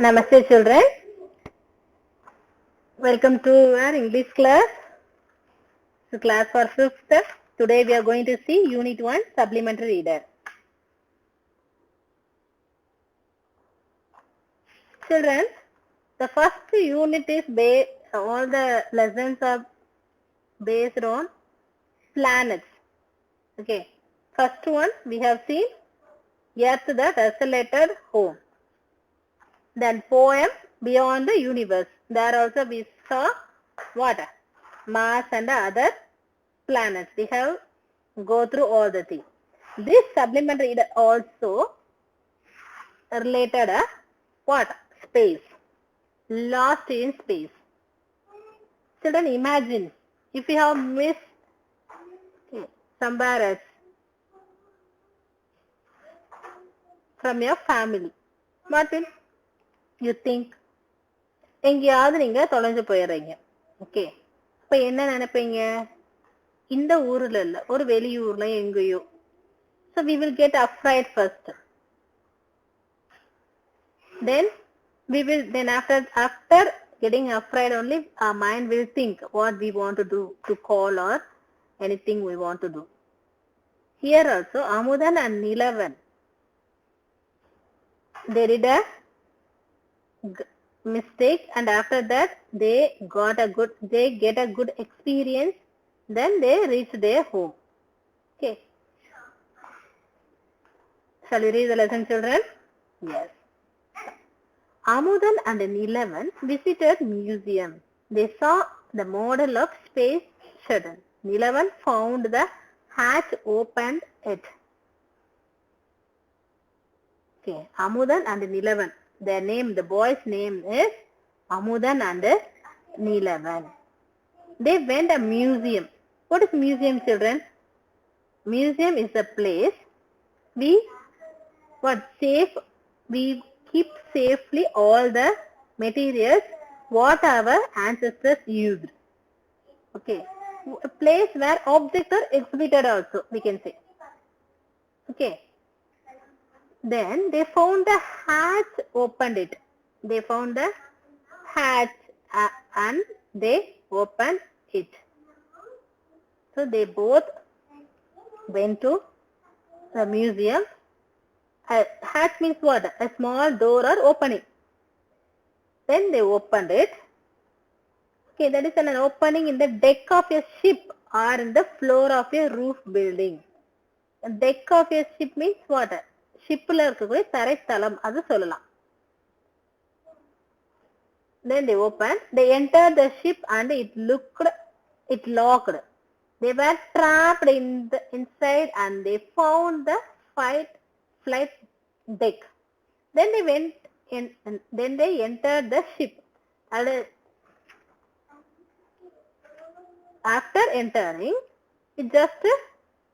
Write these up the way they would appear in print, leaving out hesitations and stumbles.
Namaste children. Welcome to our English class. So class for 5th. Today we are going to see Unit 1 Supplementary Reader. Children, the first unit is all the lessons are based on planets. Okay. First one we have seen Earth the Desolated Home. Then poem Beyond the Universe. There also we saw what? Mars and other planets. We have go through all the things. This supplementary reader also related what? Space. Lost in space. Children, imagine if you have missed somewhere else from your family. What will you think? எங்கேயாவது நீங்க தொலைஞ்சு போயிடுறீங்க. Okay, அப்ப என்ன நினைப்பீங்க? இந்த ஊர்ல இல்ல, ஒரு வெளியூர்ல எங்கேயோ. So we will get afraid first. Then after getting afraid only our mind will think what we want to do, to call or anything we want to do. Here also Amudan and Nilavan, they did a mistake, and after that they get a good experience. Then they reach their home. Okay, shall we read the lesson, children? Yes. Amudan and Nilavan visited museum. They saw the model of space shuttle. Nilavan found the hatch opened it. Okay, Amudan and Nilavan. Their name, the boy's name is Amudan and Nilavan. They went a museum. What is museum, children? Museum is a place we keep safely all the materials what our ancestors used. Okay, a place where objects are exhibited also, we can say. Okay. Then they found the hatch, opened it. They found the hatch and they opened it. So they both went to the museum. Hatch means what? A small door or opening. Then they opened it. Okay, that is an opening in the deck of a ship or in the floor of a roof building. The deck of a ship means what? ஷிப்ல இருக்கக்கூடிய தரைத்தளம் அது சொல்லலாம். Then they opened, they entered the ship and it locked. They were trapped inside and they found the flight deck. Then they went in, and then they entered the ship. And after entering, it just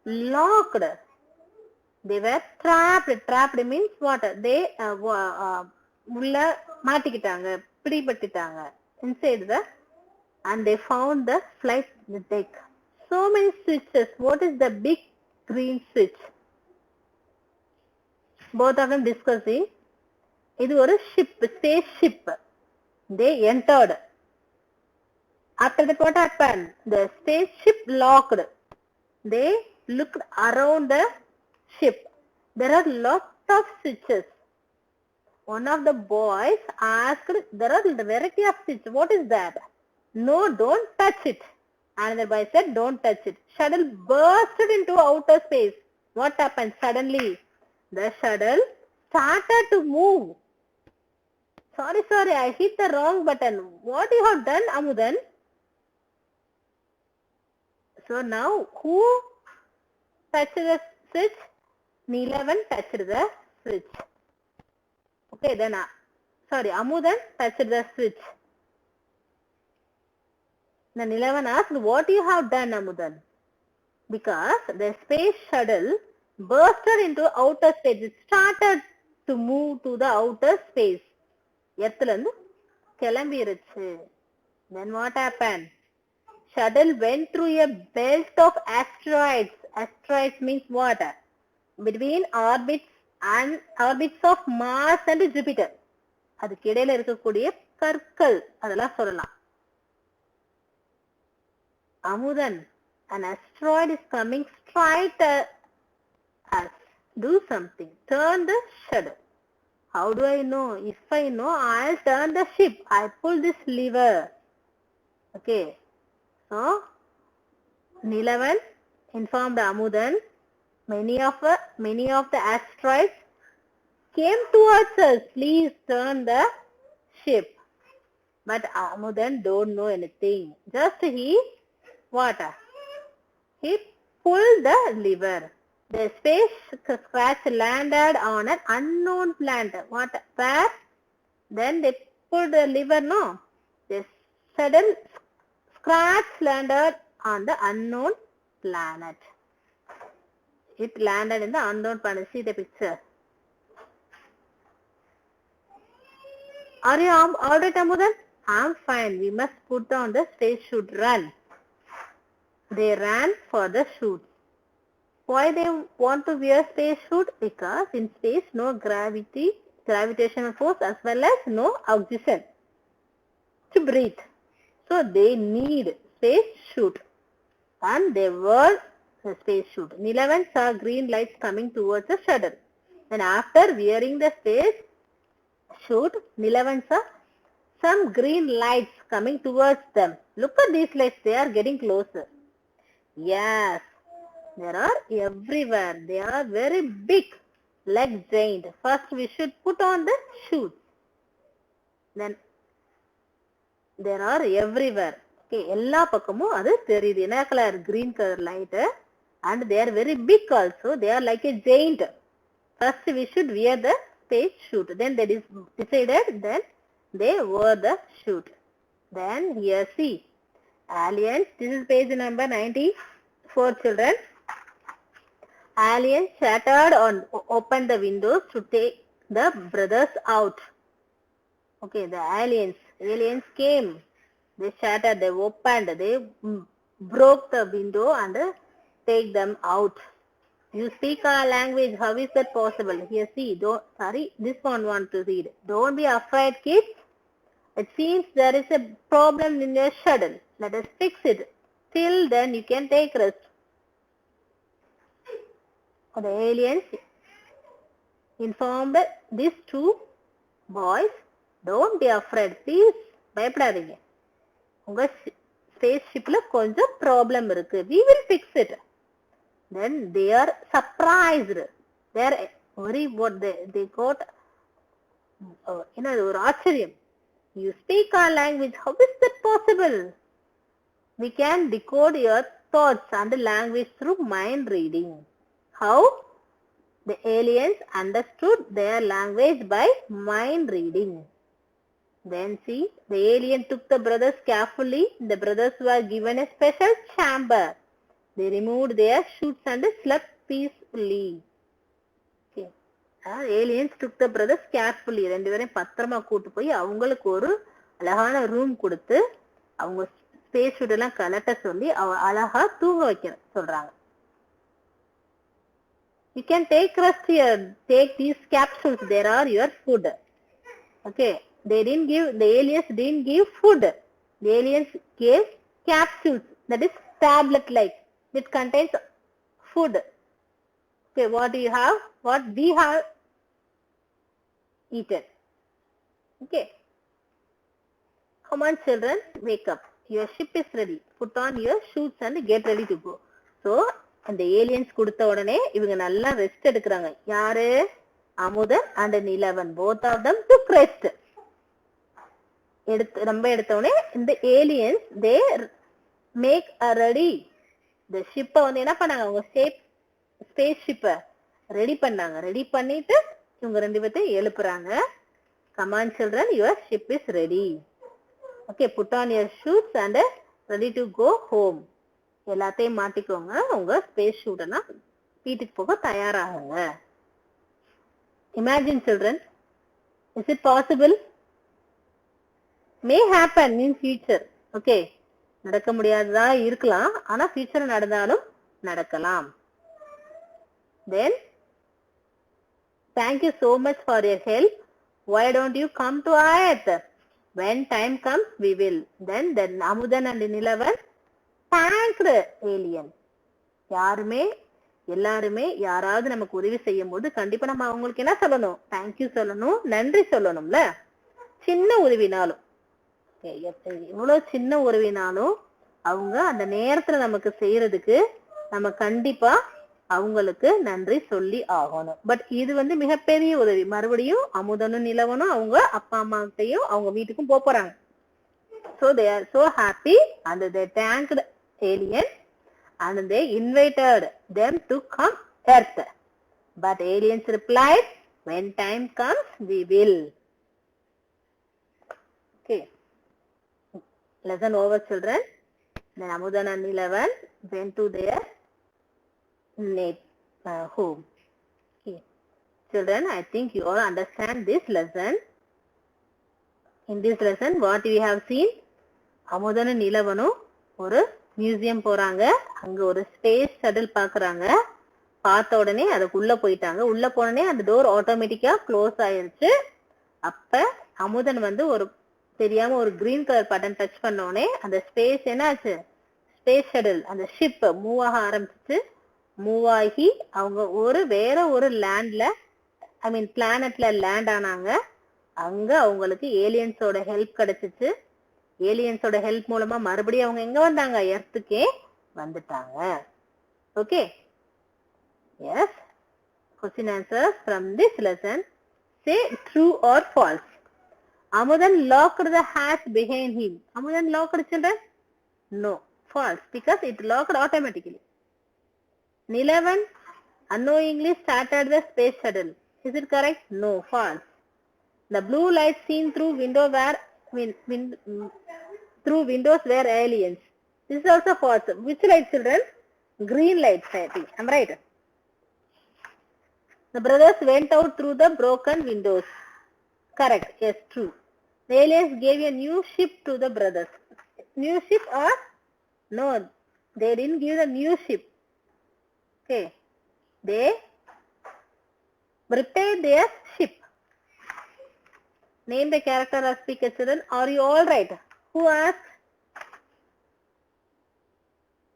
locked. They were trapped. Trapped means what? They உள்ள மாட்டிக்கிட்டாங்க, பிடிபட்டுட்டாங்க inside and they found the flight deck. So many switches. What is the big green switch? Both of them discussing. இது ஒரு ship, space ship. They entered. After that what happened? The spaceship locked. They looked around the ship. There are lots of switches. One of the boys asked, there are a variety of switches. What is that? No, don't touch it. Another boy said, don't touch it. Shuttle bursted into outer space. What happened? Suddenly, the shuttle started to move. Sorry, I hit the wrong button. What you have done, Amudan? So now, who touched the switch? Nilavan touched the switch. Okay, then Amudan touched the switch. Then Nilavan asked, what you have done, Amudan? Because the space shuttle bursted into outer space. It started to move to the outer space. எர்த்லேருந்து கிளம்பிருச்சு. Then what happened? Shuttle went through a belt of asteroids. Asteroids means what? Between orbits of Mars and Jupiter. அதுக்கு இடையில இருக்கக்கூடிய கற்கள் அதெல்லாம் சொல்லலாம். Amudhan, an asteroid is coming straight at us. Do something. Turn the shadow. How do I know? If I know, I'll turn the ship. I pull this lever. Okay. So, Nilavan informed Amudan, many of the asteroids came towards us. Please turn the ship. But Amudan don't know anything. Just what? He pulled the lever. The spacecraft landed on an unknown planet. What? Where? Then they pulled the lever, no? The sudden scratch landed on the unknown planet. It landed in the unknown planet. See the picture. Are you all right, Amudan? I'm fine. We must put on the space suit. Run. They ran for the chute. Why they want to wear space suit? Because in space no gravitational force as well as no oxygen to breathe. So they need space suit. And they wore the space suit. Nilavan saw green lights coming towards the shuttle. Then after wearing the space suit, Nilavan saw some green lights coming towards them. Look at these lights. They are getting closer. Yes. There are everywhere. They are very big, like giant. First we should put on the shoes. Then there are everywhere. Okay, எல்லா பக்கமும் அது தெரியுது. என்ன colour? Green color light. And they are very big also. They are like a giant. First we should wear the space suit. Then they decided. Then they wore the suit. Then here see. Aliens. This is page number 94, children. Aliens shattered and opened the windows to take the brothers out. Okay, the aliens came. They shattered, they opened, they broke the window and take them out. You speak our language. How is that possible? Here, see. This one want to read. Don't be afraid, kids. It seems there is a problem in your shuttle. Let us fix it. Till then, you can take rest. The aliens informed these two boys, don't be afraid, please. பயப்படாதீங்க. உங்க space ஷிப்ல கொஞ்சம் problem இருக்கு. We will fix it. Then they are surprised. They are very what they got. ஒரு ஆச்சரியம். You speak our language. How is that possible? We can decode your thoughts and language through mind reading. How? The aliens understood their language by mind reading. Then see, the alien took the brothers carefully. The brothers were given a special chamber. They removed their suits and slept peacefully. Okay. Aliens took the brothers carefully. ரெண்டு பேரையும் பத்திரமா கூட்டு போய் அவங்களுக்கு ஒரு அழகான room கொடுத்து அவங்க ஸ்பேஸ் சூட் எல்லாம் கலட்ட சொல்லி அழகா தூங்க வைக்க சொல்றாங்க. You can take rest here. Take these capsules. There are your food. Okay. The aliens didn't give food. The aliens gave capsules. That is tablet-like. It contains food. Okay. What do you have? What we have eaten. Okay. Come on, children. Wake up. Your ship is ready. Put on your shoes and get ready to go. So, அந்த aliens கொடுத்த உடனே இவங்க நல்லா rest எடுக்கிறாங்க. யாரு? Amudhan and Nilavan. both of them took rest. ரொம்ப எடுத்த உடனே இந்த aliens they make a ready. இந்த ஷிப்பை வந்து என்ன பண்ணாங்க? அவங்க ஸ்பேஸ் ஷிப்பை ரெடி பண்ணாங்க. ரெடி பண்ணிட்டு இவங்க ரெண்டு பேர்த்தையும் எழுப்புறாங்க. Come on, children, your ship is ready. Okay, put on your shoes and ready to go home. எல்லாத்தையும் மாட்டிக்கோங்க. உங்க ஸ்பேஸ் ஷூட்டனா வீட்டுக்கு போக தயாராகுங்க. Imagine, children. Is it possible? May happen in future. Okay. நடக்க முடியாததா இருக்கலாம். ஆனா ஃபியூச்சர் நடந்தாலும் நடக்கலாம். Then, thank you so much for your help. Why don't you come to earth? When time comes, we will. Then the Amudan and Nilavan thanked alien. யாருமே எல்லாருமே யாராவது நமக்கு உதவி செய்யும் போது கண்டிப்பா நம்ம அவங்களுக்கு என்ன சொல்லணும்? தேங்க்யூ சொல்லணும், நன்றி சொல்லணும்ல. சின்ன உதவினாலும், எவ்வளவு சின்ன உதவினாலும் அவங்க அந்த நேரத்துல நமக்கு செய்யறதுக்கு நம்ம கண்டிப்பா அவங்களுக்கு நன்றி சொல்லி ஆகணும். பட் இது மிகப்பெரிய உதவி. மறுபடியும் அமுதனும் நிலவனும் அவங்க அப்பா அம்மா கிட்டையும் அவங்க வீட்டுக்கும் போறாங்க. So they are so happy and they thanked alien and they invited them to come earth. But aliens replied, when time comes, we will. Okay. Lesson over, children. Then Amudan and Nilavan went to their home. Okay. Children, I think you all understand this lesson. In this lesson, what we have seen, Amudan and Nilavan ஒரு museum போறாங்க. அங்க ஒரு space shuttle பாக்குறாங்க. பார்த்த உடனே அதுக்குள்ள போயிட்டாங்க. உள்ள போனே அந்த டோர் ஆட்டோமேட்டிக்கா க்ளோஸ் ஆயிருச்சு. அப்ப அமுதன் ஒரு தெரியாம ஒரு கிரீன் கலர் பட்டன் டச் பண்ண உடனே அந்த ஸ்பேஸ் என்னாச்சு? ஸ்பேஸ் ஷட்டில் அந்த ஷிப் மூவ் ஆக ஆரம்பிச்சு. மூவ் ஆகி அவங்க வேற ஒரு லேண்ட்ல, ஐ மீன் பிளானட்ல லேண்ட் ஆனாங்க. அங்க அவங்களுக்கு ஏலியன்ஸோட ஹெல்ப் கிடைச்சிச்சு. ஏலியன்ஸோட ஹெல்ப் மூலமா மறுபடியும் அவங்க எங்க வந்தாங்க? எர்த்துக்கே வந்துட்டாங்க. Okay, yes. Question answers from this lesson. Say true or false. Amudan locked the hatch behind him. Amudan locked, children? No, false, because it locked automatically. Nilavan unknowingly started the space shuttle. Is it correct? No, false. The blue light seen through windows were aliens. This is also false. Which light, children? Green light, I think. I'm right. The brothers went out through the broken windows. Correct. Yes, true. The aliens gave a new ship to the brothers. New ship or? No, they didn't give the new ship. Okay. They repaired their ship. Name the character or speaker, children. Are you all right? Who asked?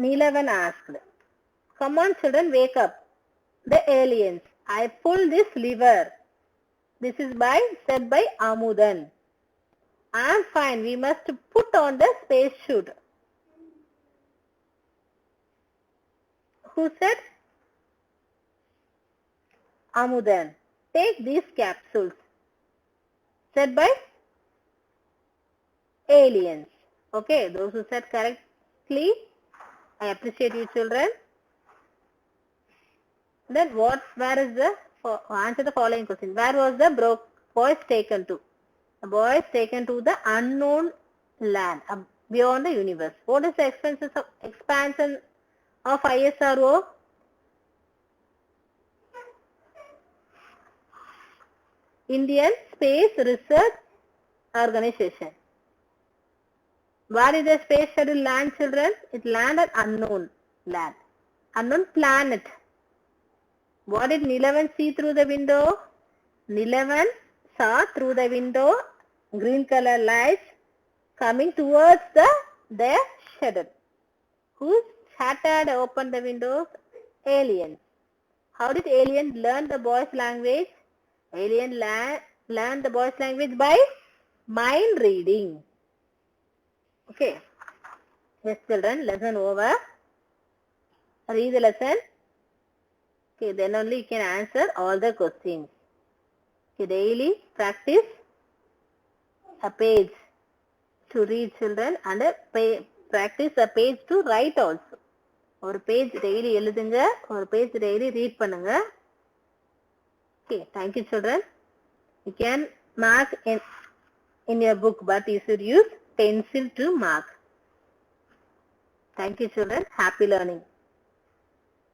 Nilavan asked. Come on, children, wake up. The aliens. I pull this lever. This is said by Amudan. I am fine. We must put on the space suit. Who said? Amudan. Take these capsules. Said by aliens. Okay, those who said correctly, I appreciate you, children. Then where is the, answer the following question. Where was the boys taken to? The boys taken to the unknown land beyond the universe. What is the expansion of ISRO? Indian Space Research Organization. Where did the space shuttle land, children? It landed unknown land, unknown planet. What did Nilavan see through the window? Nilavan saw through the window green color lights coming towards their shuttle. Who shattered open the windows? Aliens. How did alien learn the boys' language? Alien learned the boys' language by mind reading. Okay. Yes, children, lesson over. Read the lesson. Okay, then only you can answer all the questions. Okay, daily practice a page to read, children, and practice a page to write also. ஒரு page daily எழுதுங்க, ஒரு page daily read பண்ணுங்க. Okay, thank you, children. You can mark in your book, but you should use pencil to mark. Thank you, children. Happy learning.